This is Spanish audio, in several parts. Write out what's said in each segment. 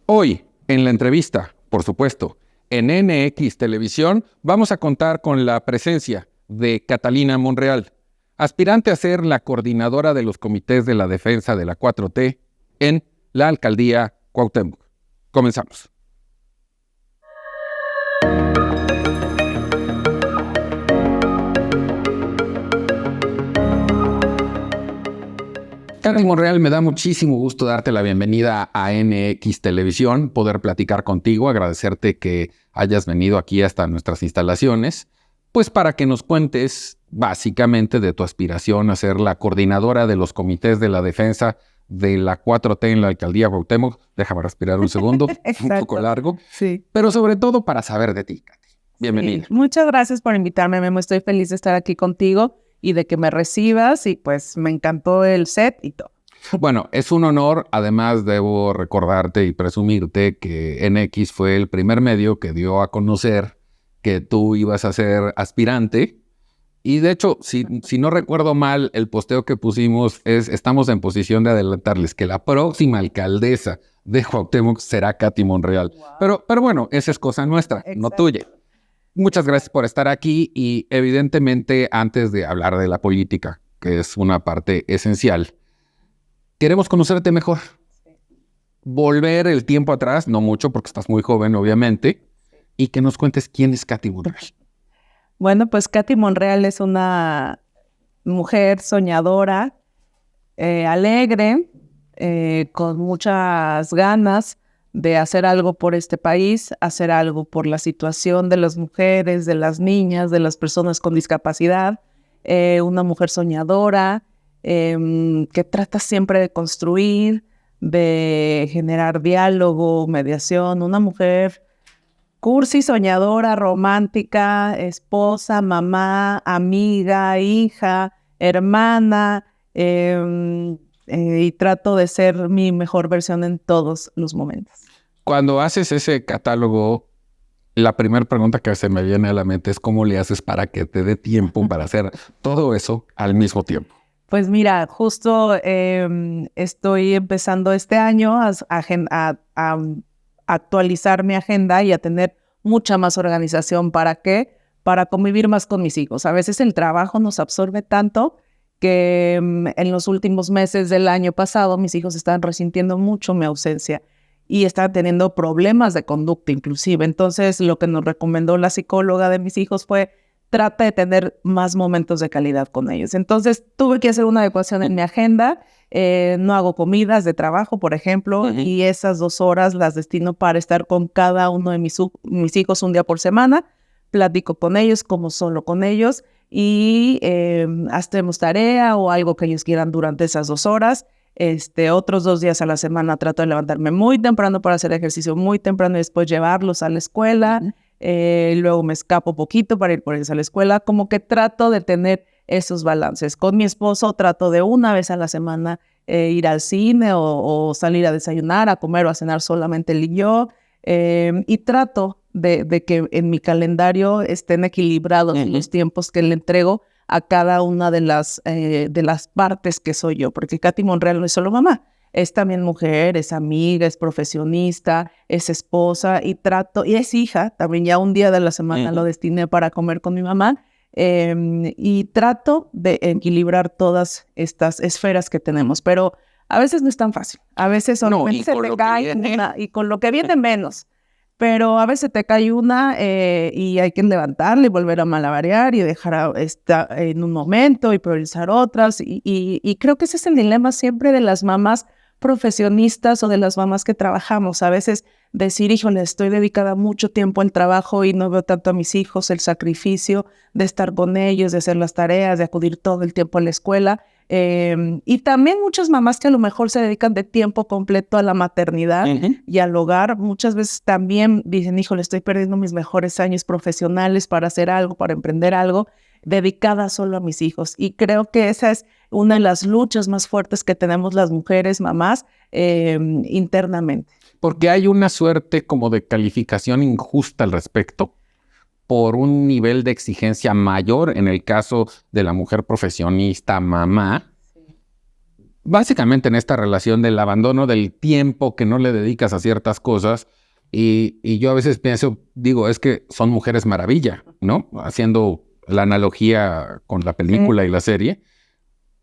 Hoy, en la entrevista, por supuesto, en NX Televisión, vamos a contar con la presencia de Catalina Monreal, aspirante a ser la coordinadora de los comités de la defensa de la 4T en la alcaldía Cuauhtémoc. Comenzamos. Catalina Monreal, me da muchísimo gusto darte la bienvenida a NX Televisión, poder platicar contigo, agradecerte que hayas venido aquí hasta nuestras instalaciones, pues para que nos cuentes básicamente de tu aspiración a ser la coordinadora de los comités de la defensa de la 4T en la alcaldía Cuauhtémoc. Déjame respirar un segundo, un poco largo, sí. Pero sobre todo para saber de ti, Katy. Bienvenida. Sí. Muchas gracias por invitarme, Memo. Estoy feliz de estar aquí contigo y de que me recibas, y pues me encantó el set y todo. Bueno, es un honor. Además, debo recordarte y presumirte que NX fue el primer medio que dio a conocer que tú ibas a ser aspirante. Y de hecho, si no recuerdo mal, el posteo que pusimos es: estamos en posición de adelantarles que la próxima alcaldesa de Cuauhtémoc será Katy Monreal. Wow. Pero bueno, esa es cosa nuestra, exacto, no tuya. Muchas gracias por estar aquí y evidentemente, antes de hablar de la política, que es una parte esencial, queremos conocerte mejor. Sí. Volver el tiempo atrás, no mucho porque estás muy joven obviamente, sí, y que nos cuentes quién es Katy Monreal. Bueno, pues Katy Monreal es una mujer soñadora, alegre, con muchas ganas de hacer algo por este país, hacer algo por la situación de las mujeres, de las niñas, de las personas con discapacidad, una mujer soñadora, que trata siempre de construir, de generar diálogo, mediación, una mujer cursi, soñadora, romántica, esposa, mamá, amiga, hija, hermana, y trato de ser mi mejor versión en todos los momentos. Cuando haces ese catálogo, la primera pregunta que se me viene a la mente es: ¿cómo le haces para que te dé tiempo para hacer todo eso al mismo tiempo? Pues mira, justo estoy empezando este año a actualizar mi agenda y a tener mucha más organización. ¿Para qué? Para convivir más con mis hijos. A veces el trabajo nos absorbe tanto que en los últimos meses del año pasado mis hijos estaban resintiendo mucho mi ausencia y estaban teniendo problemas de conducta inclusive. Entonces lo que nos recomendó la psicóloga de mis hijos fue: trata de tener más momentos de calidad con ellos. Entonces tuve que hacer una adecuación en mi agenda. No hago comidas de trabajo, por ejemplo, y esas 2 horas las destino para estar con cada uno de mis hijos un día por semana. Platico con ellos como solo con ellos y hacemos tarea o algo que ellos quieran durante esas 2 horas. Otros 2 días a la semana trato de levantarme muy temprano para hacer ejercicio muy temprano y después llevarlos a la escuela. Luego me escapo poquito para ir por ellos a la escuela. Como que trato de tener esos balances. Con mi esposo trato de una vez a la semana ir al cine o salir a desayunar, a comer o a cenar solamente él y yo. Y trato de que en mi calendario estén equilibrados los tiempos que le entrego a cada una de las partes que soy yo. Porque Katy Monreal no es solo mamá. Es también mujer, es amiga, es profesionista, es esposa y es hija. También ya un día de la semana lo destiné para comer con mi mamá. Y trato de equilibrar todas estas esferas que tenemos, pero a veces no es tan fácil. A veces solamente se te cae una, y con lo que viene menos. Pero a veces te cae una y hay que levantarla y volver a malabarear y dejar esta en un momento y priorizar otras. Y creo que ese es el dilema siempre de las mamás profesionistas o de las mamás que trabajamos. A veces decir: híjole, estoy dedicada mucho tiempo al trabajo y no veo tanto a mis hijos, el sacrificio de estar con ellos, de hacer las tareas, de acudir todo el tiempo a la escuela. Y también muchas mamás que a lo mejor se dedican de tiempo completo a la maternidad y al hogar, muchas veces también dicen: híjole, estoy perdiendo mis mejores años profesionales para hacer algo, para emprender algo, dedicada solo a mis hijos. Y creo que esa es una de las luchas más fuertes que tenemos las mujeres, mamás, internamente. Porque hay una suerte como de calificación injusta al respecto, por un nivel de exigencia mayor en el caso de la mujer profesionista, mamá, básicamente en esta relación del abandono del tiempo que no le dedicas a ciertas cosas. Y yo a veces pienso, digo, es que son mujeres maravilla, ¿no? Haciendo la analogía con la película y la serie,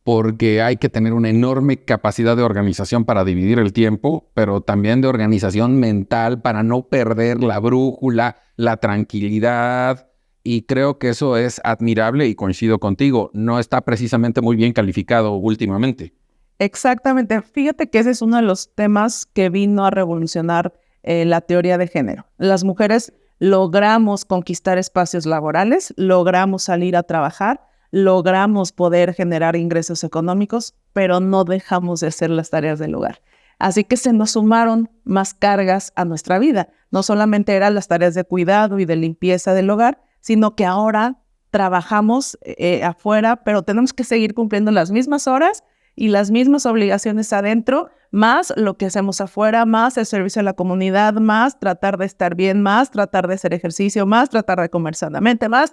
porque hay que tener una enorme capacidad de organización para dividir el tiempo, pero también de organización mental para no perder la brújula, la tranquilidad. Y creo que eso es admirable y coincido contigo. No está precisamente muy bien calificado últimamente. Exactamente. Fíjate que ese es uno de los temas que vino a revolucionar la teoría de género. Las mujeres logramos conquistar espacios laborales, logramos salir a trabajar, logramos poder generar ingresos económicos, pero no dejamos de hacer las tareas del hogar. Así que se nos sumaron más cargas a nuestra vida. No solamente eran las tareas de cuidado y de limpieza del hogar, sino que ahora trabajamos afuera, pero tenemos que seguir cumpliendo las mismas horas y las mismas obligaciones adentro, más lo que hacemos afuera, más el servicio a la comunidad, más tratar de estar bien, más tratar de hacer ejercicio, más tratar de comer sanamente, más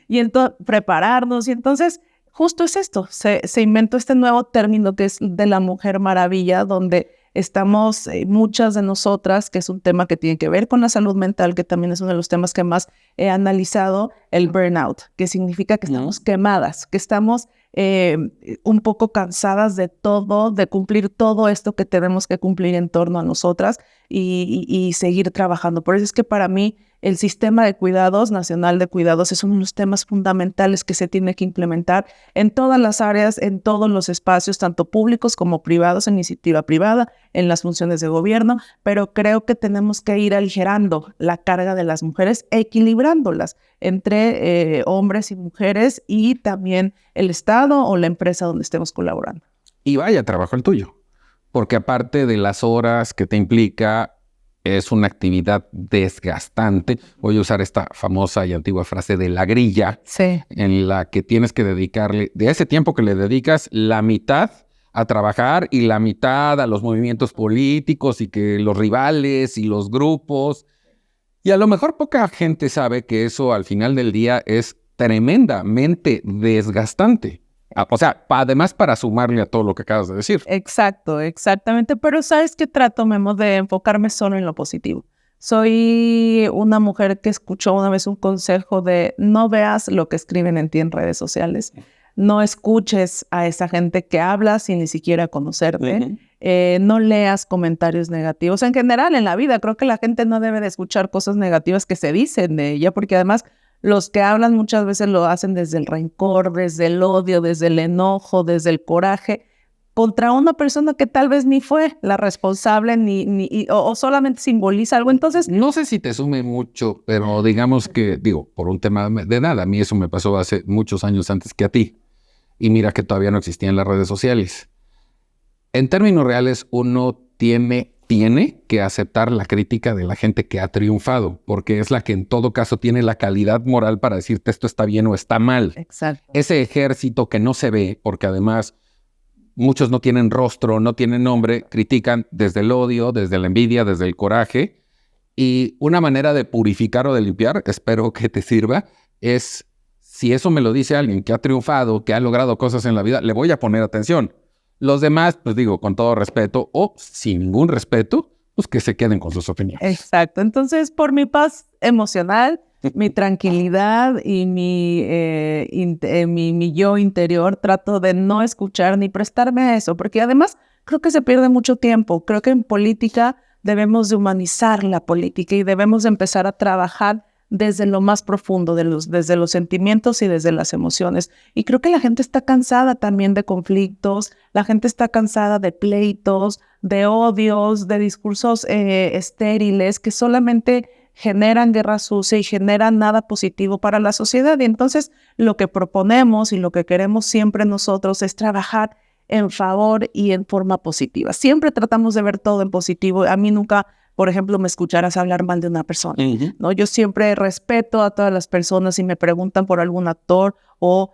y prepararnos. Y entonces, justo es esto, se inventó este nuevo término que es de la Mujer Maravilla, donde estamos muchas de nosotras, que es un tema que tiene que ver con la salud mental, que también es uno de los temas que más he analizado, el burnout, que significa que estamos quemadas, que estamos un poco cansadas de todo, de cumplir todo esto que tenemos que cumplir en torno a nosotras y seguir trabajando. Por eso es que para mí el sistema de cuidados, nacional de cuidados, es uno de los temas fundamentales que se tiene que implementar en todas las áreas, en todos los espacios, tanto públicos como privados, en iniciativa privada, en las funciones de gobierno, pero creo que tenemos que ir aligerando la carga de las mujeres, equilibrándolas entre hombres y mujeres y también el Estado o la empresa donde estemos colaborando. Y vaya trabajo el tuyo, porque aparte de las horas que te implica, es una actividad desgastante. Voy a usar esta famosa y antigua frase de la grilla, sí, en la que tienes que dedicarle, de ese tiempo que le dedicas, la mitad a trabajar y la mitad a los movimientos políticos y que los rivales y los grupos. Y a lo mejor poca gente sabe que eso al final del día es tremendamente desgastante. O sea, además para sumarle a todo lo que acabas de decir. Exacto, exactamente. Pero ¿sabes qué trato, Memo? De enfocarme solo en lo positivo. Soy una mujer que escuchó una vez un consejo de no veas lo que escriben en ti en redes sociales. No escuches a esa gente que habla sin ni siquiera conocerte. No leas comentarios negativos. En general, en la vida, creo que la gente no debe de escuchar cosas negativas que se dicen de ella, porque además los que hablan muchas veces lo hacen desde el rencor, desde el odio, desde el enojo, desde el coraje, contra una persona que tal vez ni fue la responsable o solamente simboliza algo. Entonces, no sé si te sume mucho, pero digamos que, digo, por un tema de nada, a mí eso me pasó hace muchos años antes que a ti. Y mira que todavía no existían las redes sociales. En términos reales, uno tiene que aceptar la crítica de la gente que ha triunfado, porque es la que en todo caso tiene la calidad moral para decirte esto está bien o está mal. Exacto. Ese ejército que no se ve, porque además muchos no tienen rostro, no tienen nombre, critican desde el odio, desde la envidia, desde el coraje. Y una manera de purificar o de limpiar, espero que te sirva, es si eso me lo dice alguien que ha triunfado, que ha logrado cosas en la vida, le voy a poner atención. Los demás, pues digo, con todo respeto o sin ningún respeto, pues que se queden con sus opiniones. Exacto. Entonces, por mi paz emocional, mi tranquilidad y mi yo interior, trato de no escuchar ni prestarme a eso, porque además creo que se pierde mucho tiempo. Creo que en política debemos de humanizar la política y debemos de empezar a trabajar desde lo más profundo, desde los sentimientos y desde las emociones. Y creo que la gente está cansada también de conflictos, la gente está cansada de pleitos, de odios, de discursos estériles que solamente generan guerra sucia y generan nada positivo para la sociedad. Y entonces lo que proponemos y lo que queremos siempre nosotros es trabajar en favor y en forma positiva. Siempre tratamos de ver todo en positivo. A mí nunca, por ejemplo, me escucharás hablar mal de una persona, ¿no? Yo siempre respeto a todas las personas. Si me preguntan por algún actor o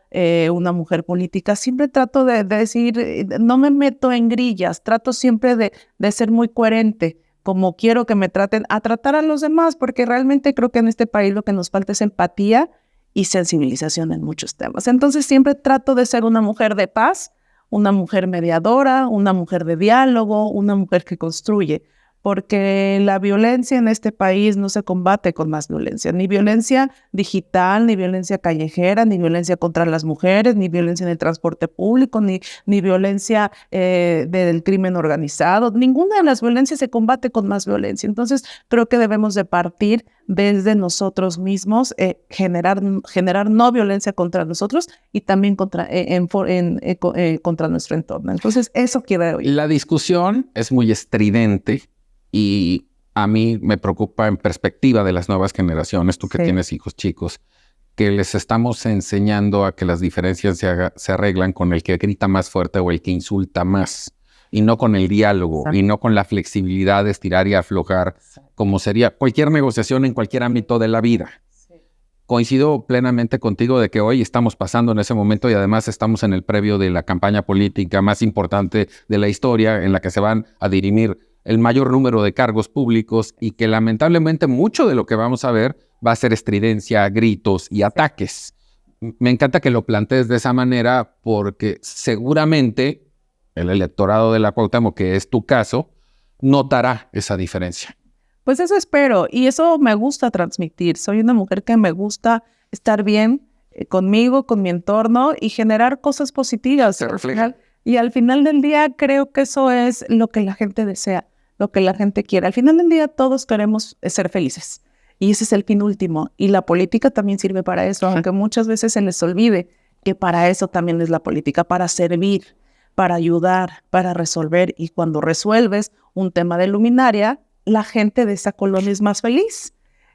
una mujer política, siempre trato de decir, no me meto en grillas, trato siempre de ser muy coherente, como quiero que me traten, a tratar a los demás, porque realmente creo que en este país lo que nos falta es empatía y sensibilización en muchos temas. Entonces siempre trato de ser una mujer de paz, una mujer mediadora, una mujer de diálogo, una mujer que construye. Porque la violencia en este país no se combate con más violencia, ni violencia digital, ni violencia callejera, ni violencia contra las mujeres, ni violencia en el transporte público, ni violencia del crimen organizado. Ninguna de las violencias se combate con más violencia. Entonces, creo que debemos de partir desde nosotros mismos, generar no violencia contra nosotros y también contra nuestro entorno. Entonces, eso quiero oír. La discusión es muy estridente. Y a mí me preocupa en perspectiva de las nuevas generaciones, tú que tienes hijos chicos, que les estamos enseñando a que las diferencias se arreglan con el que grita más fuerte o el que insulta más, y no con el diálogo, y no con la flexibilidad de estirar y aflojar, como sería cualquier negociación en cualquier ámbito de la vida. Coincido plenamente contigo de que hoy estamos pasando en ese momento y además estamos en el previo de la campaña política más importante de la historia, en la que se van a dirimir el mayor número de cargos públicos y que lamentablemente mucho de lo que vamos a ver va a ser estridencia, gritos y ataques. Me encanta que lo plantees de esa manera porque seguramente el electorado de la Cuauhtémoc, que es tu caso, notará esa diferencia. Pues eso espero y eso me gusta transmitir. Soy una mujer que me gusta estar bien conmigo, con mi entorno y generar cosas positivas. Y al final del día creo que eso es lo que la gente desea, lo que la gente quiere. Al final del día todos queremos ser felices y ese es el fin último. Y la política también sirve para eso, aunque muchas veces se les olvide que para eso también es la política, para servir, para ayudar, para resolver. Y cuando resuelves un tema de luminaria, la gente de esa colonia es más feliz.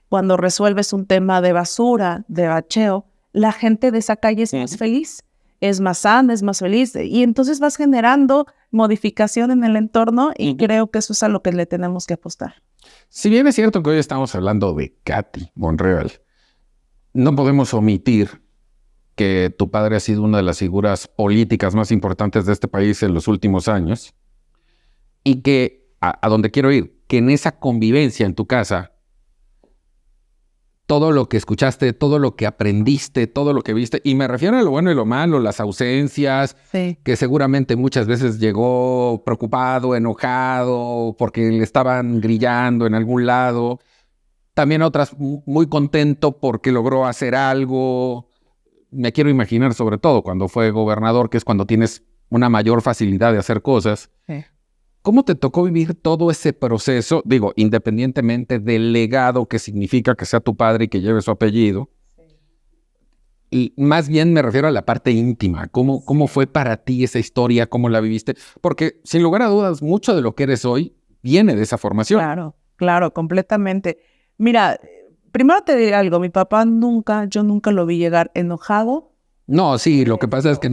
Cuando resuelves un tema de basura, de bacheo, la gente de esa calle es más feliz. Es más sana, es más feliz, y entonces vas generando modificación en el entorno y creo que eso es a lo que le tenemos que apostar. Si bien es cierto que hoy estamos hablando de Katy Monreal, no podemos omitir que tu padre ha sido una de las figuras políticas más importantes de este país en los últimos años y que, a donde quiero ir, que en esa convivencia en tu casa, todo lo que escuchaste, todo lo que aprendiste, todo lo que viste, y me refiero a lo bueno y lo malo, las ausencias, que seguramente muchas veces llegó preocupado, enojado, porque le estaban grillando en algún lado, también otras muy contento porque logró hacer algo. Me quiero imaginar sobre todo cuando fue gobernador, que es cuando tienes una mayor facilidad de hacer cosas. ¿Cómo te tocó vivir todo ese proceso? Digo, independientemente del legado que significa que sea tu padre y que lleve su apellido. Y más bien me refiero a la parte íntima. ¿Cómo fue para ti esa historia? ¿Cómo la viviste? Porque sin lugar a dudas, mucho de lo que eres hoy viene de esa formación. Claro, completamente. Mira, primero te diré algo. Mi papá yo nunca lo vi llegar enojado. No, sí, lo que pasa es que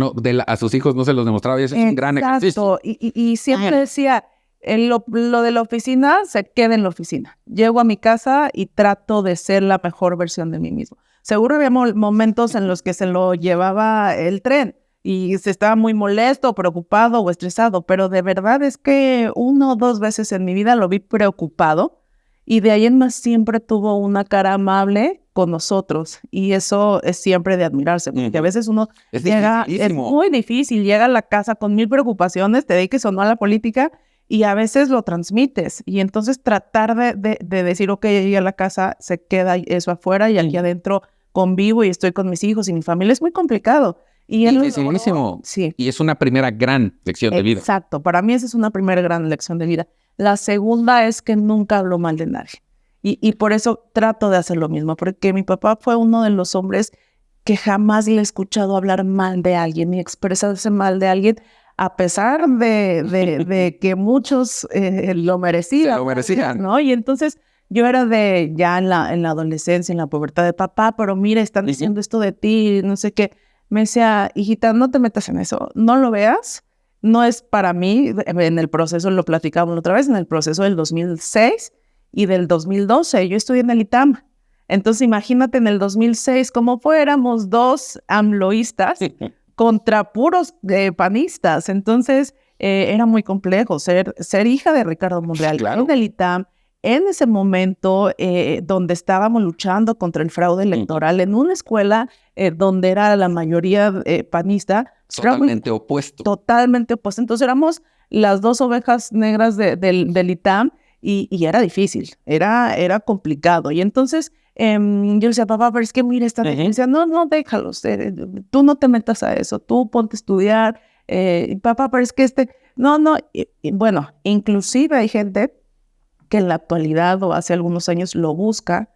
a sus hijos no se los demostraba y eso es un gran ejercicio. Y siempre decía, lo de la oficina se queda en la oficina. Llego a mi casa y trato de ser la mejor versión de mí mismo. Seguro había momentos en los que se lo llevaba el tren y se estaba muy molesto, preocupado o estresado, pero de verdad es que 1 o 2 veces en mi vida lo vi preocupado y de ahí en más siempre tuvo una cara amable con nosotros y eso es siempre de admirarse, porque a veces uno es muy difícil, llega a la casa con 1000 preocupaciones, te dediques o no a la política y a veces lo transmites y entonces tratar de decir, ok, llegué a la casa, se queda eso afuera y aquí adentro convivo y estoy con mis hijos y mi familia es muy complicado. Y dificilísimo. Sí. Y es una primera gran lección de vida. Exacto, para mí esa es una primera gran lección de vida. La segunda es que nunca hablo mal de nadie. Y por eso trato de hacer lo mismo, porque mi papá fue uno de los hombres que jamás le he escuchado hablar mal de alguien ni expresarse mal de alguien, a pesar de que muchos lo merecían. Lo merecían. ¿No? Y entonces yo era ya en la adolescencia, en la pubertad de papá, pero mira, están diciendo esto de ti, no sé qué. Me decía, hijita, no te metas en eso, no lo veas, no es para mí. En el proceso, lo platicamos otra vez, en el proceso del 2006 y del 2012, yo estudié en el ITAM. Entonces imagínate en el 2006 cómo fuéramos 2 amloístas contra puros panistas. Entonces era muy complejo ser hija de Ricardo Monreal, en el ITAM, en ese momento donde estábamos luchando contra el fraude electoral en una escuela donde era la mayoría panista. Totalmente opuesto. Totalmente opuesto. Entonces éramos las dos ovejas negras del ITAM y era difícil, era complicado. Y entonces yo decía, papá, pero es que mira, esta decía, no, déjalos, tú no te metas a eso, tú ponte a estudiar. Papá, pero es que no, y bueno, inclusive hay gente que en la actualidad o hace algunos años lo busca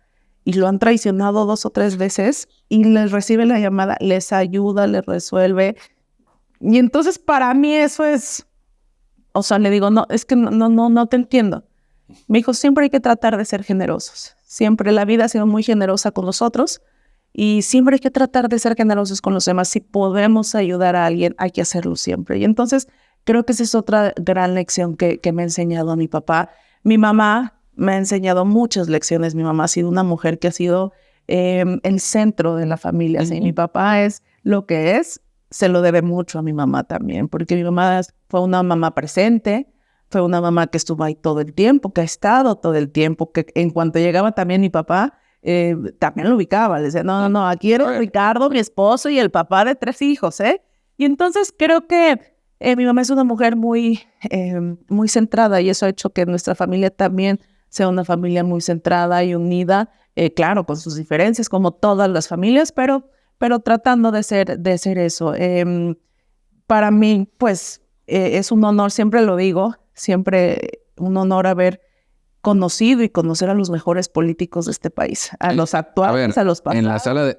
y lo han traicionado 2 o 3 veces y les recibe la llamada, les ayuda, les resuelve. Y entonces para mí eso es, o sea, le digo, no, es que no te entiendo. Me dijo, siempre hay que tratar de ser generosos. Siempre la vida ha sido muy generosa con nosotros y siempre hay que tratar de ser generosos con los demás. Si podemos ayudar a alguien, hay que hacerlo siempre. Y entonces creo que esa es otra gran lección que me ha enseñado a mi papá. Mi mamá me ha enseñado muchas lecciones. Mi mamá ha sido una mujer que ha sido el centro de la familia. ¿Sí? Mi papá es lo que es, se lo debe mucho a mi mamá también, porque mi mamá fue una mamá presente, fue una mamá que estuvo ahí todo el tiempo, que ha estado todo el tiempo, que en cuanto llegaba también mi papá, también lo ubicaba. Le decía, no, aquí eres Ricardo, mi esposo y el papá de 3 hijos, ¿eh? Y entonces creo que mi mamá es una mujer muy centrada y eso ha hecho que nuestra familia también sea una familia muy centrada y unida, claro, con sus diferencias, como todas las familias, pero tratando de ser eso. Para mí, pues, es un honor, siempre lo digo, siempre un honor haber conocido y conocer a los mejores políticos de este país, a los actuales, a los pasados.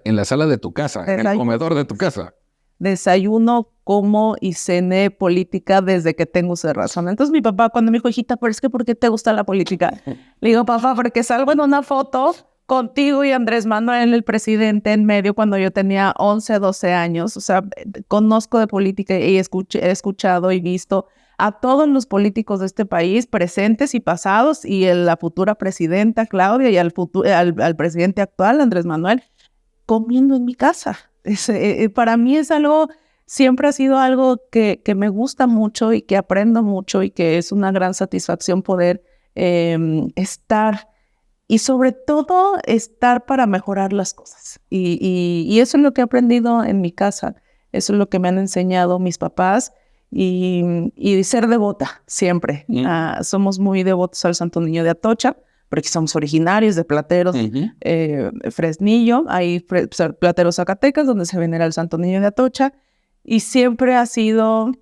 En la sala de tu casa, en el comedor de tu casa. Desayuno, como y cené política desde que tengo uso de razón. Entonces mi papá cuando me dijo, hijita, pero es que ¿por qué te gusta la política? Le digo, papá, porque salgo en una foto contigo y Andrés Manuel, el presidente, en medio cuando yo tenía 11, 12 años. O sea, conozco de política y he escuchado y visto a todos los políticos de este país, presentes y pasados, y la futura presidenta Claudia y al presidente actual, Andrés Manuel, comiendo en mi casa. Para mí es algo, siempre ha sido algo que me gusta mucho y que aprendo mucho y que es una gran satisfacción poder estar y sobre todo estar para mejorar las cosas. Y eso es lo que he aprendido en mi casa, eso es lo que me han enseñado mis papás y ser devota siempre. Somos muy devotos al Santo Niño de Atocha, porque somos originarios de Plateros, Fresnillo, hay Plateros Zacatecas, donde se venera el Santo Niño de Atocha, y siempre ha sido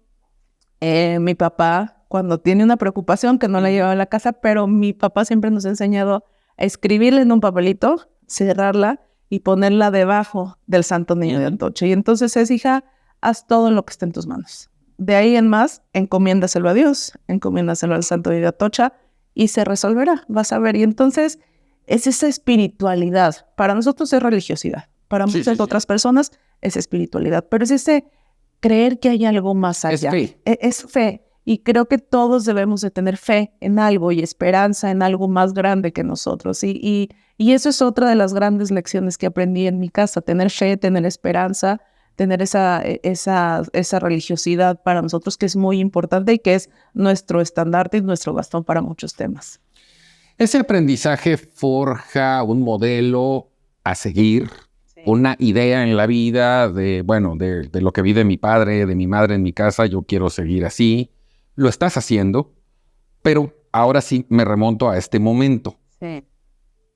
mi papá, cuando tiene una preocupación que no la lleva a la casa, pero mi papá siempre nos ha enseñado a escribirle en un papelito, cerrarla y ponerla debajo del Santo Niño de Atocha. Y entonces es, hija, haz todo lo que esté en tus manos. De ahí en más, encomiéndaselo a Dios, encomiéndaselo al Santo Niño de Atocha, y se resolverá, vas a ver. Y entonces es esa espiritualidad. Para nosotros es religiosidad. Para muchas otras personas es espiritualidad. Pero es ese creer que hay algo más allá. Es fe. Es fe. Y creo que todos debemos de tener fe en algo y esperanza en algo más grande que nosotros. Y eso es otra de las grandes lecciones que aprendí en mi casa. Tener fe, tener esperanza, tener esa religiosidad para nosotros, que es muy importante y que es nuestro estandarte y nuestro bastón para muchos temas. Ese aprendizaje forja un modelo a seguir, una idea en la vida de lo que vi de mi padre, de mi madre en mi casa. Yo quiero seguir así. Lo estás haciendo, pero ahora sí me remonto a este momento. Sí.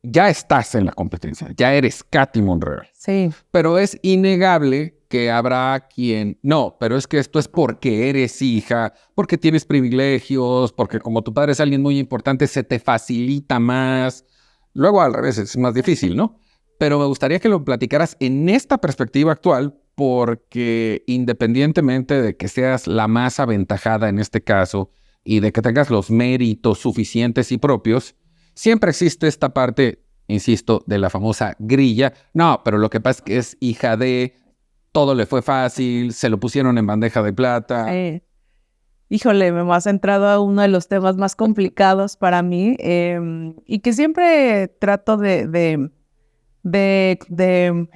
Ya estás en la competencia, ya eres Katy Monreal. Sí. Pero es innegable que habrá quien, no, pero es que esto es porque eres hija, porque tienes privilegios, porque como tu padre es alguien muy importante, se te facilita más. Luego al revés, es más difícil, ¿no? Pero me gustaría que lo platicaras en esta perspectiva actual, porque independientemente de que seas la más aventajada en este caso y de que tengas los méritos suficientes y propios, siempre existe esta parte, insisto, de la famosa grilla. No, pero lo que pasa es que es hija de, todo le fue fácil, se lo pusieron en bandeja de plata. Híjole, me has entrado a uno de los temas más complicados para mí y que siempre trato de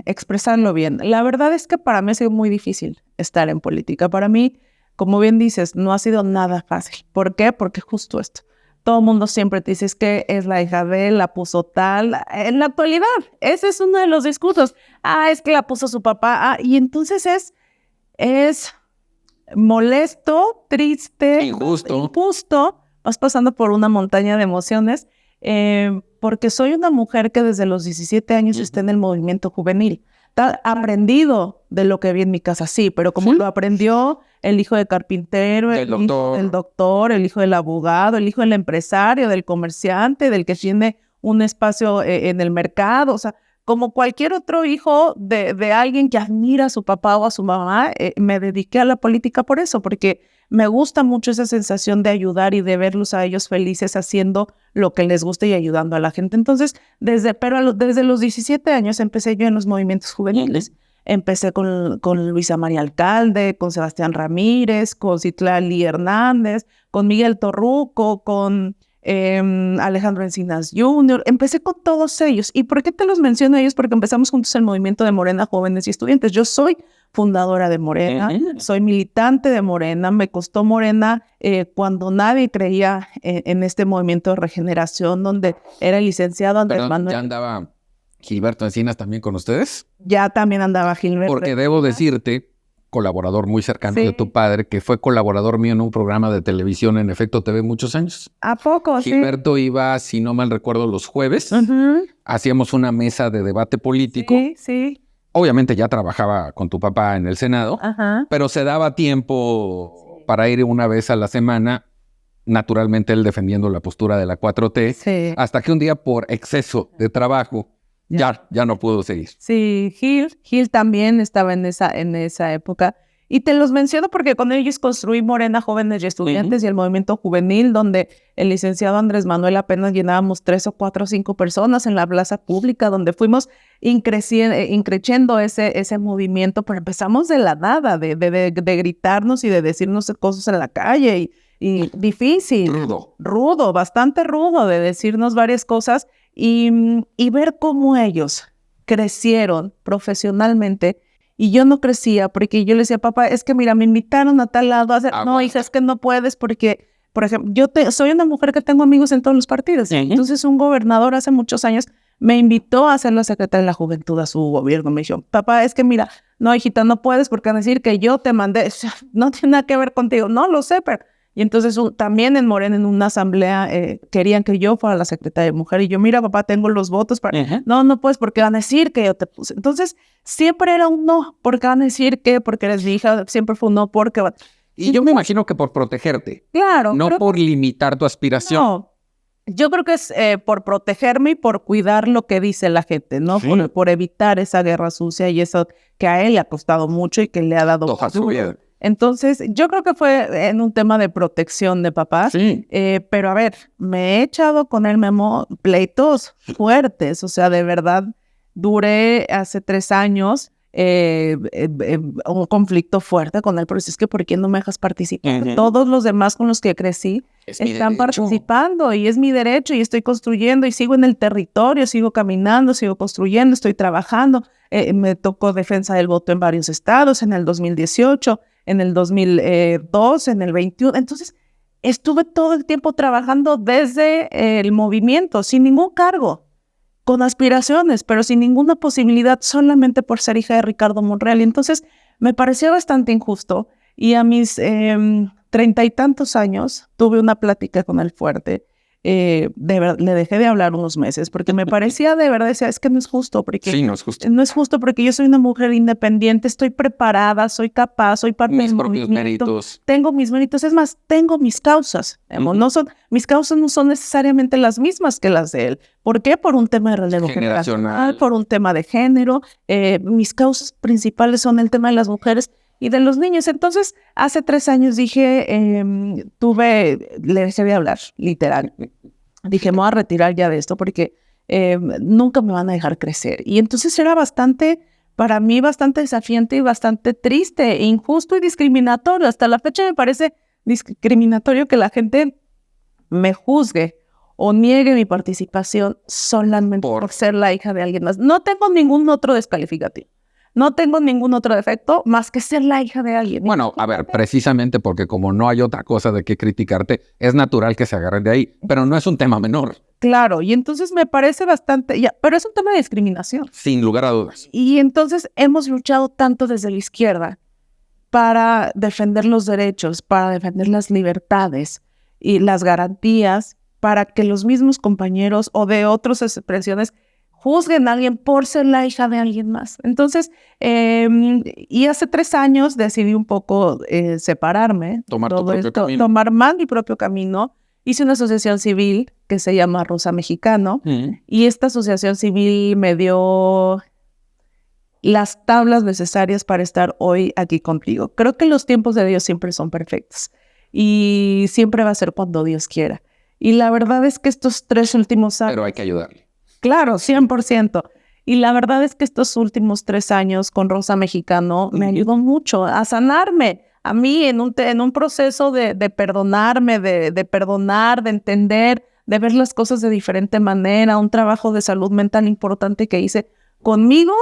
expresarlo bien. La verdad es que para mí ha sido muy difícil estar en política. Para mí, como bien dices, no ha sido nada fácil. ¿Por qué? Porque justo esto. todo el mundo siempre te dice es que es la hija de él, la puso tal. En la actualidad, ese es uno de los discursos. Es que la puso su papá. Y entonces es molesto, triste, injusto. Vas pasando por una montaña de emociones porque soy una mujer que desde los 17 años está en el movimiento juvenil. Está aprendido de lo que vi en mi casa, sí, pero como lo aprendió el hijo del carpintero, el hijo del doctor, el hijo del abogado, el hijo del empresario, del comerciante, del que tiene un espacio en el mercado, o sea, como cualquier otro hijo de alguien que admira a su papá o a su mamá, me dediqué a la política por eso, porque me gusta mucho esa sensación de ayudar y de verlos a ellos felices haciendo lo que les gusta y ayudando a la gente. Entonces, desde los 17 años empecé yo en los movimientos juveniles. Empecé con Luisa María Alcalde, con Sebastián Ramírez, con Citlali Hernández, con Miguel Torruco, con Alejandro Encinas Jr. Empecé con todos ellos. ¿Y por qué te los menciono a ellos? Porque empezamos juntos el movimiento de Morena, Jóvenes y Estudiantes. Yo soy fundadora de Morena, soy militante de Morena, me costó Morena cuando nadie creía en este movimiento de regeneración, donde era el licenciado Andrés Manuel. ¿Ya andaba Gilberto Encinas también con ustedes? Ya también andaba Gilberto. Porque debo decirte, colaborador muy cercano de tu padre, que fue colaborador mío en un programa de televisión en Efecto TV muchos años. ¿A poco? Gilberto iba, si no mal recuerdo, los jueves. Hacíamos una mesa de debate político. Sí. Obviamente ya trabajaba con tu papá en el Senado, pero se daba tiempo para ir una vez a la semana, naturalmente él defendiendo la postura de la 4T, hasta que un día por exceso de trabajo ya no pudo seguir. Sí, Gil también estaba en esa época. Y te los menciono porque con ellos construí Morena, Jóvenes y Estudiantes y el movimiento juvenil, donde el licenciado Andrés Manuel apenas llenábamos 3 o 4 o 5 personas en la plaza pública, donde fuimos increciendo ese movimiento, pero empezamos de la nada, de gritarnos y de decirnos cosas en la calle y difícil. Rudo, bastante rudo, de decirnos varias cosas y ver cómo ellos crecieron profesionalmente. Y yo no crecía porque yo le decía, papá, es que mira, me invitaron a tal lado a hacer... No, hija, es que no puedes porque, por ejemplo, soy una mujer que tengo amigos en todos los partidos. Entonces un gobernador hace muchos años me invitó a ser la secretaria de la juventud a su gobierno. Me dijo, papá, es que mira, no, hijita, no puedes porque van a decir que yo te mandé. No tiene nada que ver contigo. No, lo sé, pero... Y entonces también en Morena, en una asamblea, querían que yo fuera la secretaria de mujer. Y yo, mira, papá, tengo los votos para... No puedes porque van a decir que yo te puse. Entonces, siempre era un no, porque van a decir que, porque eres mi hija, siempre fue un no, porque... Y yo me imagino que por protegerte. Claro. No por limitar tu aspiración. No, yo creo que es por protegerme y por cuidar lo que dice la gente, ¿no? Sí. Por evitar esa guerra sucia y eso que a él le ha costado mucho y que le ha dado... Toda su vida. Entonces, yo creo que fue en un tema de protección de papá. Sí. Pero a ver, me he echado con él, Memo, pleitos fuertes. O sea, de verdad, duré hace 3 años un conflicto fuerte con él. Pero es que, ¿por qué no me dejas participar? Todos los demás con los que crecí están participando y es mi derecho y estoy construyendo y sigo en el territorio, sigo caminando, sigo construyendo, estoy trabajando. Me tocó defensa del voto en varios estados, en el 2018, en el 2002, en el 21. Entonces, estuve todo el tiempo trabajando desde el movimiento, sin ningún cargo, con aspiraciones, pero sin ninguna posibilidad, solamente por ser hija de Ricardo Monreal. Y entonces, me pareció bastante injusto. Y a mis 30 y tantos años, tuve una plática con él fuerte. Le dejé de hablar unos meses porque me parecía de verdad, decía, es que no es justo. Porque sí, no es justo. No es justo porque yo soy una mujer independiente, estoy preparada, soy capaz, soy parte mis del propios movimiento. Méritos. Tengo mis méritos, es más, tengo mis causas. Mis causas no son necesariamente las mismas que las de él. ¿Por qué? Por un tema de relevo generacional, por un tema de género. Mis causas principales son el tema de las mujeres y de los niños. Entonces, hace 3 años dije, le dejé de hablar, literal. Dije, me voy a retirar ya de esto porque nunca me van a dejar crecer. Y entonces era para mí, bastante desafiante y bastante triste, injusto y discriminatorio. Hasta la fecha me parece discriminatorio que la gente me juzgue o niegue mi participación solamente por ser la hija de alguien más. No tengo ningún otro descalificativo. no tengo ningún otro defecto más que ser la hija de alguien. Bueno, a ver, precisamente porque como no hay otra cosa de qué criticarte, es natural que se agarren de ahí, pero no es un tema menor. Claro, y entonces me parece bastante, pero es un tema de discriminación. Sin lugar a dudas. Y entonces hemos luchado tanto desde la izquierda para defender los derechos, para defender las libertades y las garantías, para que los mismos compañeros o de otras expresiones juzguen a alguien por ser la hija de alguien más. Entonces, y hace 3 años decidí un poco separarme, tomar más mi propio camino. Hice una asociación civil que se llama Rosa Mexicano, y esta asociación civil me dio las tablas necesarias para estar hoy aquí contigo. Creo que los tiempos de Dios siempre son perfectos y siempre va a ser cuando Dios quiera. Y la verdad es que estos 3 últimos años... Pero hay que ayudarle. Claro, 100%. Y la verdad es que estos últimos 3 años con Rosa Mexicano me ayudó mucho a sanarme. A mí en un proceso de perdonarme, de perdonar, de entender, de ver las cosas de diferente manera, un trabajo de salud mental importante que hice conmigo,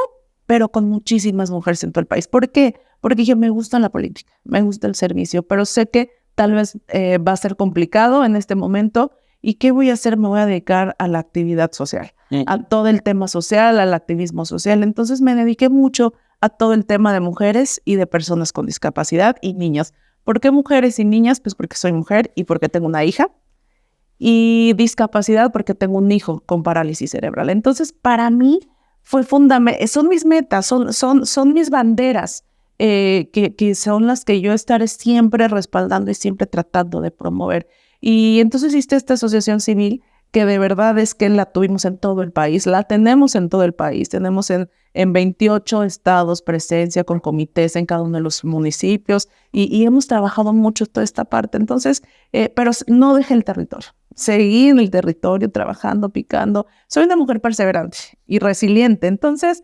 pero con muchísimas mujeres en todo el país. ¿Por qué? Porque yo me gusta la política, me gusta el servicio, pero sé que tal vez va a ser complicado en este momento. ¿Y qué voy a hacer? Me voy a dedicar a la actividad social, a todo el tema social, al activismo social. Entonces me dediqué mucho a todo el tema de mujeres y de personas con discapacidad y niñas. ¿Por qué mujeres y niñas? Pues porque soy mujer y porque tengo una hija. Y discapacidad porque tengo un hijo con parálisis cerebral. Entonces, para mí fue fundamental. Son mis metas, son mis banderas, que son las que yo estaré siempre respaldando y siempre tratando de promover. Y entonces hiciste esta asociación civil que de verdad es que la tuvimos en todo el país, la tenemos en todo el país, tenemos en 28 estados presencia con comités en cada uno de los municipios y hemos trabajado mucho toda esta parte. Entonces, pero no dejé el territorio, seguí en el territorio trabajando, picando. Soy una mujer perseverante y resiliente, entonces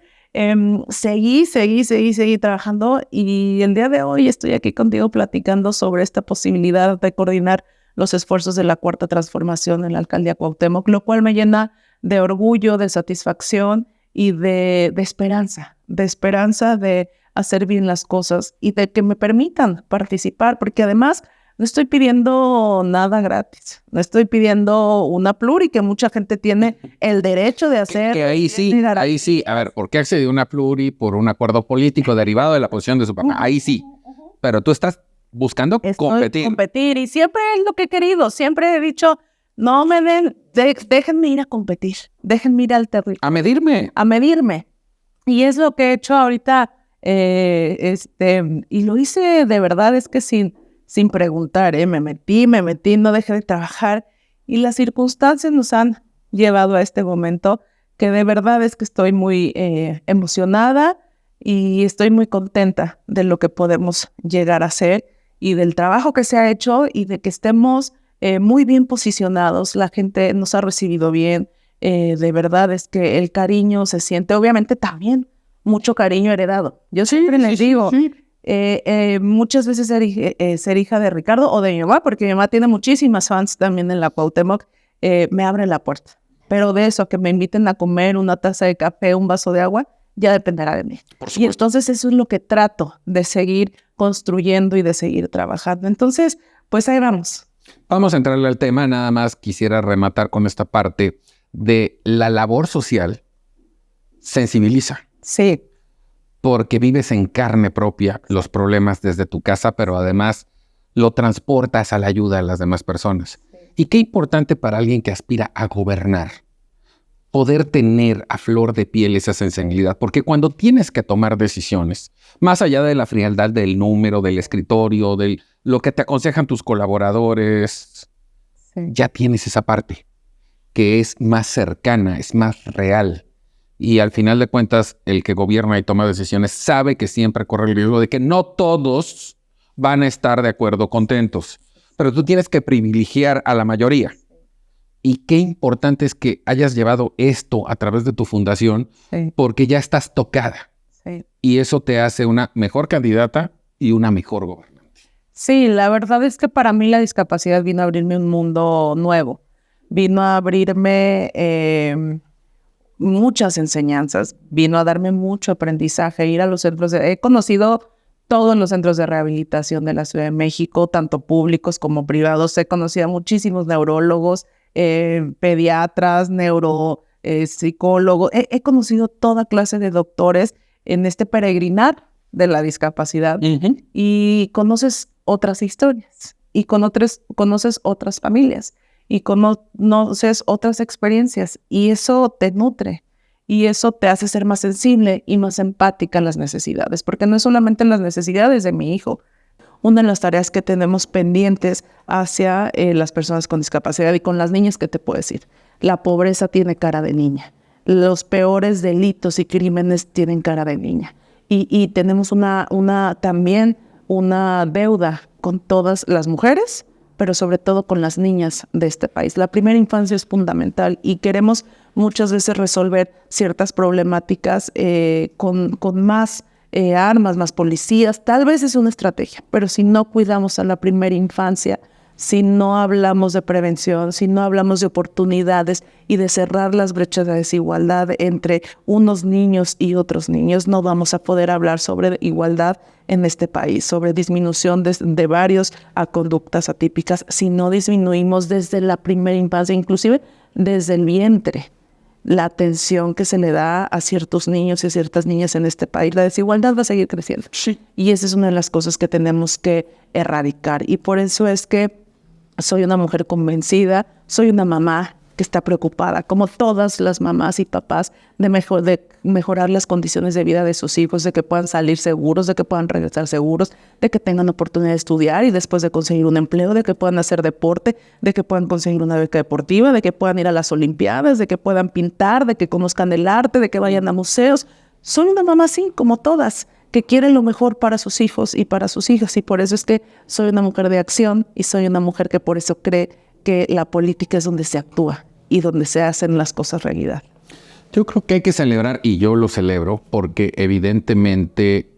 seguí trabajando y el día de hoy estoy aquí contigo platicando sobre esta posibilidad de coordinar los esfuerzos de la Cuarta Transformación en la Alcaldía Cuauhtémoc, lo cual me llena de orgullo, de satisfacción y de esperanza de hacer bien las cosas y de que me permitan participar, porque además no estoy pidiendo nada gratis, no estoy pidiendo una pluri que mucha gente tiene el derecho de hacer. Que ahí sí, a ver, ¿por qué accedió una pluri? Por un acuerdo político derivado de la posición de su papá, ahí sí, pero tú estás buscando competir. Y siempre es lo que he querido, siempre he dicho, no me déjenme ir a competir, déjenme ir al territorio. A medirme. Y es lo que he hecho ahorita, y lo hice de verdad, es que sin preguntar, me metí, no dejé de trabajar, y las circunstancias nos han llevado a este momento, que de verdad es que estoy muy emocionada y estoy muy contenta de lo que podemos llegar a hacer y del trabajo que se ha hecho y de que estemos muy bien posicionados. La gente nos ha recibido bien. De verdad es que el cariño se siente, obviamente también mucho cariño heredado. Yo siempre les digo, muchas veces ser hija de Ricardo o de mi mamá, porque mi mamá tiene muchísimas fans también en la Cuauhtémoc, me abre la puerta. Pero de eso, que me inviten a comer una taza de café, un vaso de agua, ya dependerá de mí. Y entonces eso es lo que trato de seguir construyendo y de seguir trabajando. Entonces, pues ahí vamos. Vamos a entrarle al tema. Nada más quisiera rematar con esta parte de la labor social. Sensibiliza. Sí. Porque vives en carne propia los problemas desde tu casa, pero además lo transportas a la ayuda de las demás personas. Sí. Y qué importante para alguien que aspira a gobernar, poder tener a flor de piel esa sensibilidad, porque cuando tienes que tomar decisiones, más allá de la frialdad del número, del escritorio, de lo que te aconsejan tus colaboradores, sí, ya tienes esa parte que es más cercana, es más real. Y al final de cuentas, el que gobierna y toma decisiones sabe que siempre corre el riesgo de que no todos van a estar de acuerdo, contentos, pero tú tienes que privilegiar a la mayoría. Y qué importante es que hayas llevado esto a través de tu fundación, sí, porque ya estás tocada. Sí. Y eso te hace una mejor candidata y una mejor gobernante. Sí, la verdad es que para mí la discapacidad vino a abrirme un mundo nuevo. Vino a abrirme muchas enseñanzas, vino a darme mucho aprendizaje, ir a los centros he conocido todos los centros de rehabilitación de la Ciudad de México, tanto públicos como privados. He conocido a muchísimos neurólogos, pediatras, psicólogos. He conocido toda clase de doctores en este peregrinar de la discapacidad y conoces otras historias y conoces otras familias y conoces otras experiencias y eso te nutre. Y eso te hace ser más sensible y más empática en las necesidades, porque no es solamente en las necesidades de mi hijo. Una de las tareas que tenemos pendientes hacia las personas con discapacidad y con las niñas, ¿qué te puedo decir? La pobreza tiene cara de niña. Los peores delitos y crímenes tienen cara de niña. Y tenemos también una deuda con todas las mujeres, pero sobre todo con las niñas de este país. La primera infancia es fundamental y queremos muchas veces resolver ciertas problemáticas con más armas, más policías. Tal vez es una estrategia, pero si no cuidamos a la primera infancia, si no hablamos de prevención, si no hablamos de oportunidades y de cerrar las brechas de desigualdad entre unos niños y otros niños, no vamos a poder hablar sobre igualdad en este país, sobre disminución de varios a conductas atípicas, si no disminuimos desde la primera infancia, inclusive desde el vientre, la atención que se le da a ciertos niños y a ciertas niñas en este país. La desigualdad va a seguir creciendo. Sí. Y esa es una de las cosas que tenemos que erradicar. Y por eso es que soy una mujer convencida, soy una mamá que está preocupada, como todas las mamás y papás, de mejorar las condiciones de vida de sus hijos, de que puedan salir seguros, de que puedan regresar seguros, de que tengan oportunidad de estudiar y después de conseguir un empleo, de que puedan hacer deporte, de que puedan conseguir una beca deportiva, de que puedan ir a las olimpiadas, de que puedan pintar, de que conozcan el arte, de que vayan a museos. Soy una mamá así, como todas, que quieren lo mejor para sus hijos y para sus hijas, y por eso es que soy una mujer de acción y soy una mujer que por eso cree que la política es donde se actúa y donde se hacen las cosas realidad. Yo creo que hay que celebrar, y yo lo celebro, porque evidentemente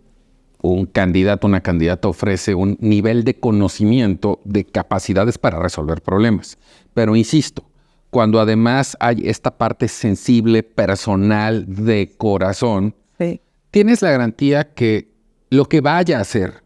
un candidato, una candidata ofrece un nivel de conocimiento, de capacidades para resolver problemas. Pero insisto, cuando además hay esta parte sensible, personal, de corazón, sí, tienes la garantía que lo que vaya a hacer,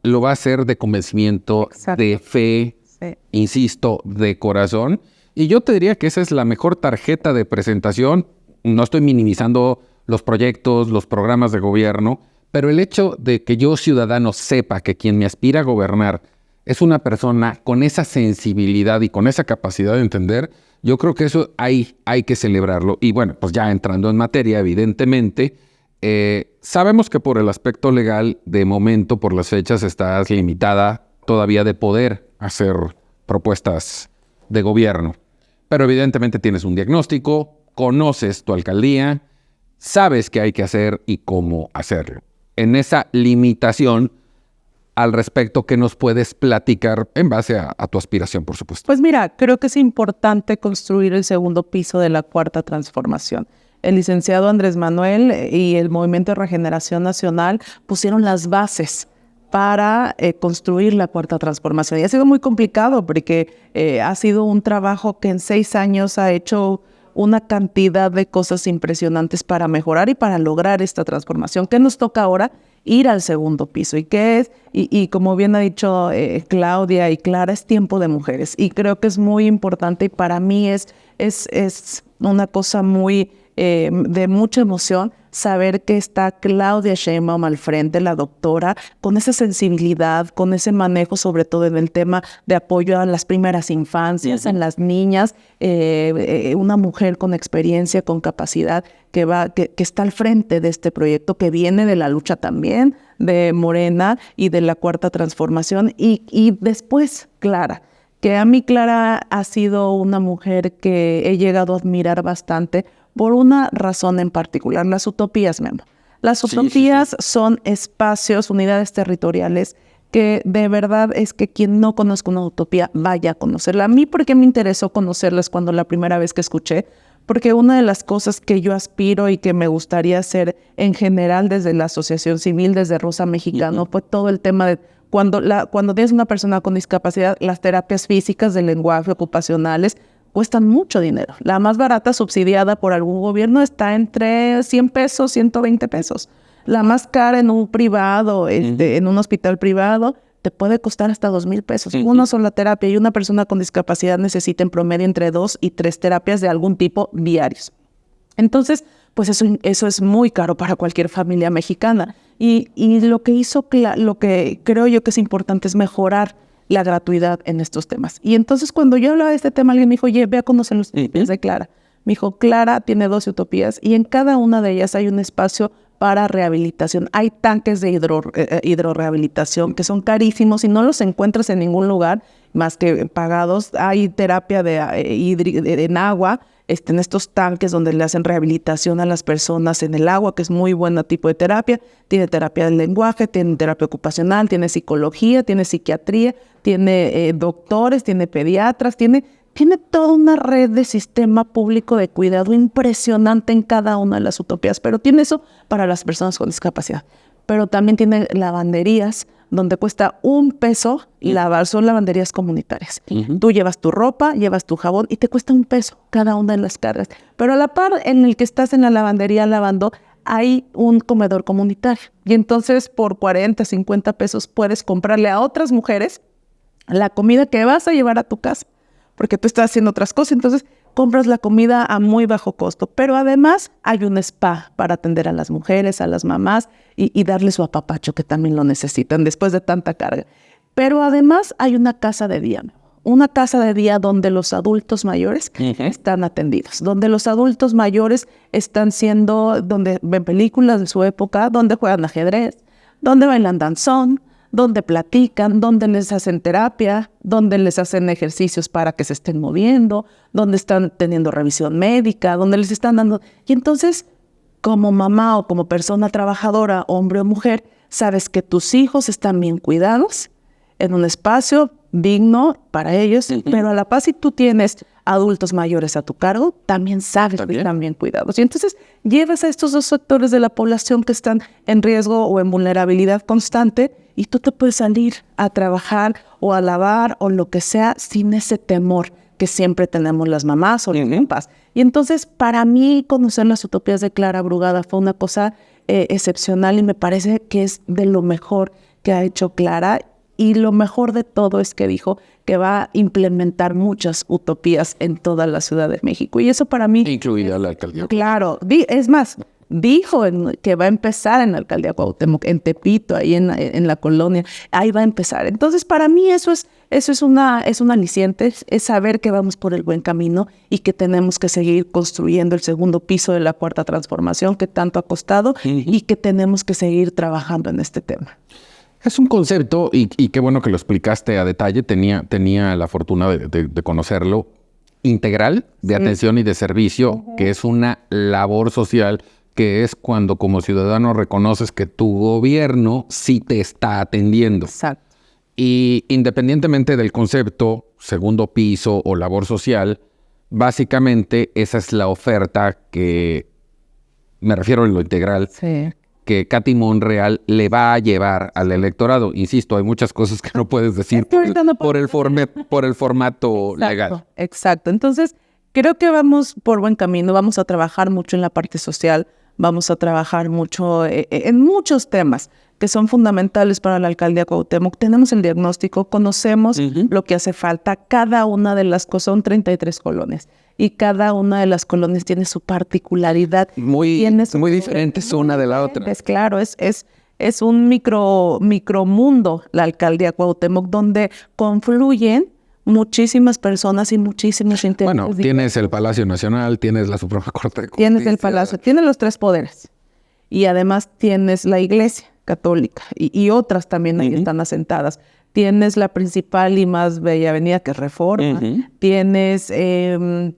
lo va a hacer de convencimiento, exacto, de fe, sí, insisto, de corazón. Y yo te diría que esa es la mejor tarjeta de presentación. No estoy minimizando los proyectos, los programas de gobierno, pero el hecho de que yo, ciudadano, sepa que quien me aspira a gobernar es una persona con esa sensibilidad y con esa capacidad de entender, yo creo que eso hay que celebrarlo. Y bueno, pues ya entrando en materia, evidentemente, sabemos que por el aspecto legal, de momento, por las fechas, estás limitada todavía de poder hacer propuestas de gobierno. Pero evidentemente tienes un diagnóstico, conoces tu alcaldía, sabes qué hay que hacer y cómo hacerlo. En esa limitación, al respecto, ¿qué nos puedes platicar en base a tu aspiración, por supuesto? Pues mira, creo que es importante construir el segundo piso de la Cuarta Transformación. El licenciado Andrés Manuel y el Movimiento de Regeneración Nacional pusieron las bases para construir la Cuarta Transformación. Y ha sido muy complicado porque ha sido un trabajo que en 6 años ha hecho una cantidad de cosas impresionantes para mejorar y para lograr esta transformación. ¿Qué nos toca ahora? Ir al segundo piso. ¿Y qué es? Y como bien ha dicho Claudia y Clara, es tiempo de mujeres. Y creo que es muy importante y para mí es una cosa muy de mucha emoción saber que está Claudia Sheinbaum al frente, la doctora, con esa sensibilidad, con ese manejo, sobre todo en el tema de apoyo a las primeras infancias, en las niñas, una mujer con experiencia, con capacidad, que está al frente de este proyecto, que viene de la lucha también de Morena y de la Cuarta Transformación. Y después, Clara, que a mí Clara ha sido una mujer que he llegado a admirar bastante, por una razón en particular, las utopías, Memo. Las utopías son espacios, unidades territoriales, que de verdad es que quien no conozca una utopía vaya a conocerla. A mí, ¿por qué me interesó conocerlas cuando la primera vez que escuché? Porque una de las cosas que yo aspiro y que me gustaría hacer en general desde la asociación civil, desde Rosa Mexicano, fue todo el tema de cuando tienes una persona con discapacidad, las terapias físicas, de lenguaje, ocupacionales, cuestan mucho dinero. La más barata, subsidiada por algún gobierno, está entre 100 pesos, 120 pesos. La más cara en un privado, en un hospital privado, te puede costar hasta 2,000 pesos. Una sola terapia, y una persona con discapacidad necesita en promedio entre 2 y 3 terapias de algún tipo diarios. Entonces, pues eso es muy caro para cualquier familia mexicana. Y lo que creo yo que es importante es mejorar la gratuidad en estos temas. Y entonces cuando yo hablaba de este tema, alguien me dijo, oye, ve a conocer los utopías de Clara. Me dijo, Clara tiene 12 utopías y en cada una de ellas hay un espacio para rehabilitación. Hay tanques de hidrorehabilitación que son carísimos y no los encuentras en ningún lugar más que pagados. Hay terapia en agua, en estos tanques donde le hacen rehabilitación a las personas en el agua, que es muy buen tipo de terapia. Tiene terapia del lenguaje, tiene terapia ocupacional, tiene psicología, tiene psiquiatría, tiene doctores, tiene pediatras, tiene toda una red de sistema público de cuidado impresionante en cada una de las utopías, pero tiene eso para las personas con discapacidad. Pero también tiene lavanderías donde cuesta $1 lavar, son lavanderías comunitarias. Tú llevas tu ropa, llevas tu jabón y te cuesta $1 cada una de las cargas. Pero a la par en el que estás en la lavandería lavando, hay un comedor comunitario. Y entonces por 40, 50 pesos puedes comprarle a otras mujeres la comida que vas a llevar a tu casa, porque tú estás haciendo otras cosas, entonces compras la comida a muy bajo costo. Pero además hay un spa para atender a las mujeres, a las mamás y darles su apapacho, que también lo necesitan después de tanta carga. Pero además hay una casa de día donde los adultos mayores están atendidos, donde los adultos mayores donde ven películas de su época, donde juegan ajedrez, donde bailan danzón, donde platican, donde les hacen terapia, donde les hacen ejercicios para que se estén moviendo, donde están teniendo revisión médica, donde les están dando... Y entonces, como mamá o como persona trabajadora, hombre o mujer, sabes que tus hijos están bien cuidados en un espacio digno para ellos, pero a la paz si tú tienes adultos mayores a tu cargo, también sabes que están bien cuidados. Y entonces llevas a estos dos sectores de la población que están en riesgo o en vulnerabilidad constante y tú te puedes salir a trabajar o a lavar o lo que sea sin ese temor que siempre tenemos las mamás o los papás. Y entonces para mí conocer las utopías de Clara Brugada fue una cosa excepcional y me parece que es de lo mejor que ha hecho Clara. Y lo mejor de todo es que dijo que va a implementar muchas utopías en toda la Ciudad de México. Y eso para mí... Incluida la alcaldía. Claro. Es más, dijo que va a empezar en la alcaldía Cuauhtémoc, en Tepito, ahí en la colonia. Ahí va a empezar. Entonces, para mí eso es un aliciente, es saber que vamos por el buen camino y que tenemos que seguir construyendo el segundo piso de la Cuarta Transformación que tanto ha costado y que tenemos que seguir trabajando en este tema. Es un concepto, y qué bueno que lo explicaste a detalle, tenía la fortuna de conocerlo, integral, de atención y de servicio, que es una labor social, que es cuando como ciudadano reconoces que tu gobierno sí te está atendiendo. Exacto. Y independientemente del concepto, segundo piso o labor social, básicamente esa es la oferta que, me refiero a lo integral, que Katy Monreal le va a llevar al electorado. Insisto, hay muchas cosas que no puedes decir por el formato legal. Exacto. Entonces, creo que vamos por buen camino. Vamos a trabajar mucho en la parte social. Vamos a trabajar mucho en muchos temas que son fundamentales para la alcaldía Cuauhtémoc. Tenemos el diagnóstico, conocemos lo que hace falta. Cada una de las cosas, son 33 colonias. Y cada una de las colonias tiene su particularidad. Muy diferentes una de la otra. Claro, es un micromundo la alcaldía Cuauhtémoc, donde confluyen muchísimas personas y muchísimos intereses. Bueno, tienes el Palacio Nacional, tienes la Suprema Corte de Justicia. Tienes el Palacio, tienes los 3 poderes. Y además tienes la Iglesia Católica y otras también ahí están asentadas. Tienes la principal y más bella avenida que es Reforma. Tienes el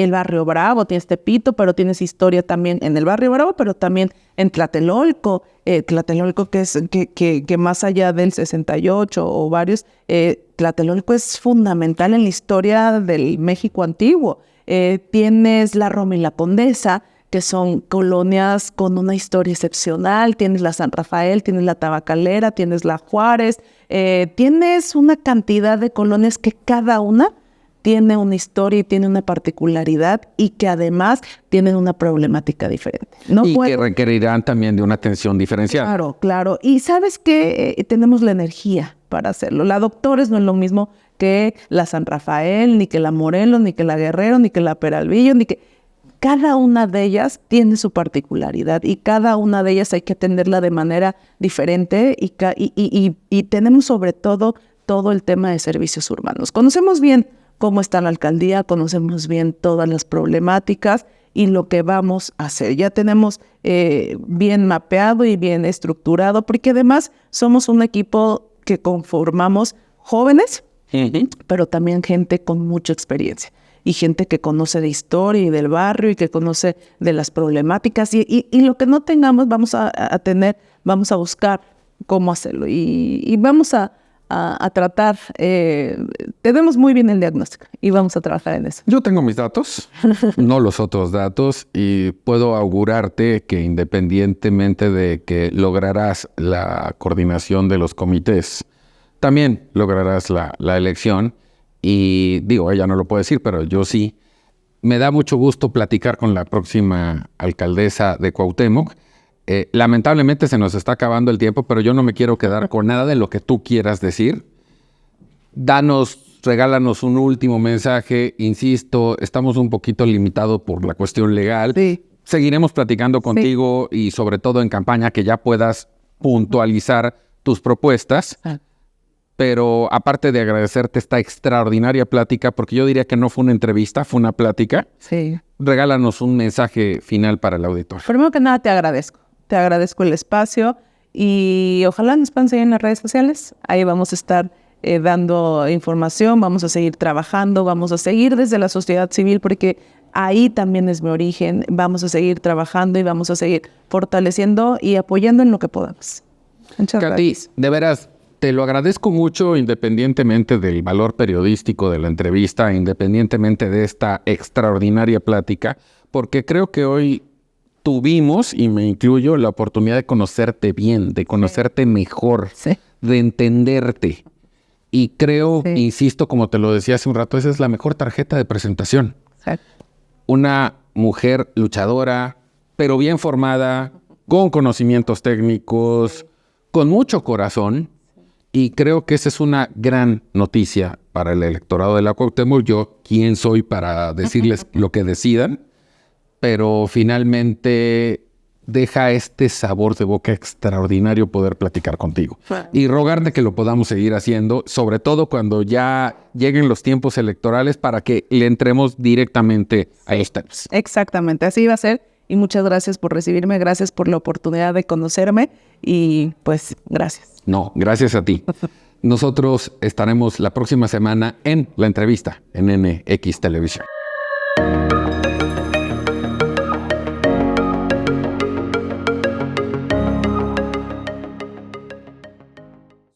Barrio Bravo, tienes Tepito, pero tienes historia también en el Barrio Bravo, pero también en Tlatelolco. Tlatelolco que más allá del 68 o varios, Tlatelolco es fundamental en la historia del México antiguo. Tienes la Roma y la Condesa, que son colonias con una historia excepcional. Tienes la San Rafael, tienes la Tabacalera, tienes la Juárez, tienes una cantidad de colonias que cada una tiene una historia y tiene una particularidad y que además tienen una problemática diferente. Que requerirán también de una atención diferenciada. Claro, claro. Y ¿sabes qué? Tenemos la energía para hacerlo. La Doctores no es lo mismo que la San Rafael, ni que la Morelos, ni que la Guerrero, ni que la Peralvillo, ni que... Cada una de ellas tiene su particularidad y cada una de ellas hay que atenderla de manera diferente y tenemos sobre todo el tema de servicios urbanos. Conocemos bien cómo está la alcaldía, conocemos bien todas las problemáticas y lo que vamos a hacer. Ya tenemos bien mapeado y bien estructurado, porque además somos un equipo que conformamos jóvenes, pero también gente con mucha experiencia. Y gente que conoce de historia y del barrio y que conoce de las problemáticas. Y lo que no tengamos vamos a buscar cómo hacerlo. Y vamos a tratar, tenemos muy bien el diagnóstico y vamos a trabajar en eso. Yo tengo mis datos, no los otros datos, y puedo augurarte que independientemente de que lograrás la coordinación de los comités, también lograrás la elección. Y digo, ella no lo puede decir, pero yo sí. Me da mucho gusto platicar con la próxima alcaldesa de Cuauhtémoc. Lamentablemente se nos está acabando el tiempo, pero yo no me quiero quedar con nada de lo que tú quieras decir. Regálanos un último mensaje. Insisto, estamos un poquito limitados por la cuestión legal. Sí. Seguiremos platicando contigo y sobre todo en campaña que ya puedas puntualizar tus propuestas. Pero aparte de agradecerte esta extraordinaria plática, porque yo diría que no fue una entrevista, fue una plática. Sí. Regálanos un mensaje final para el auditor. Primero que nada, te agradezco el espacio y ojalá nos puedan seguir en las redes sociales. Ahí vamos a estar dando información, vamos a seguir trabajando, vamos a seguir desde la sociedad civil porque ahí también es mi origen. Vamos a seguir trabajando y vamos a seguir fortaleciendo y apoyando en lo que podamos. Muchas gracias. De veras, te lo agradezco mucho independientemente del valor periodístico de la entrevista, independientemente de esta extraordinaria plática, porque creo que hoy tuvimos, y me incluyo, la oportunidad de conocerte bien, de conocerte mejor, de entenderte. Y creo, insisto, como te lo decía hace un rato, esa es la mejor tarjeta de presentación. Una mujer luchadora, pero bien formada, con conocimientos técnicos, con mucho corazón. Y creo que esa es una gran noticia para el electorado de la Cuauhtémoc. Yo, ¿quién soy para decirles lo que decidan? Pero finalmente deja este sabor de boca extraordinario poder platicar contigo. Y rogarte que lo podamos seguir haciendo, sobre todo cuando ya lleguen los tiempos electorales para que le entremos directamente a estas. Exactamente, así va a ser. Y muchas gracias por recibirme, gracias por la oportunidad de conocerme y pues gracias. No, gracias a ti. Nosotros estaremos la próxima semana en la entrevista en NX Televisión.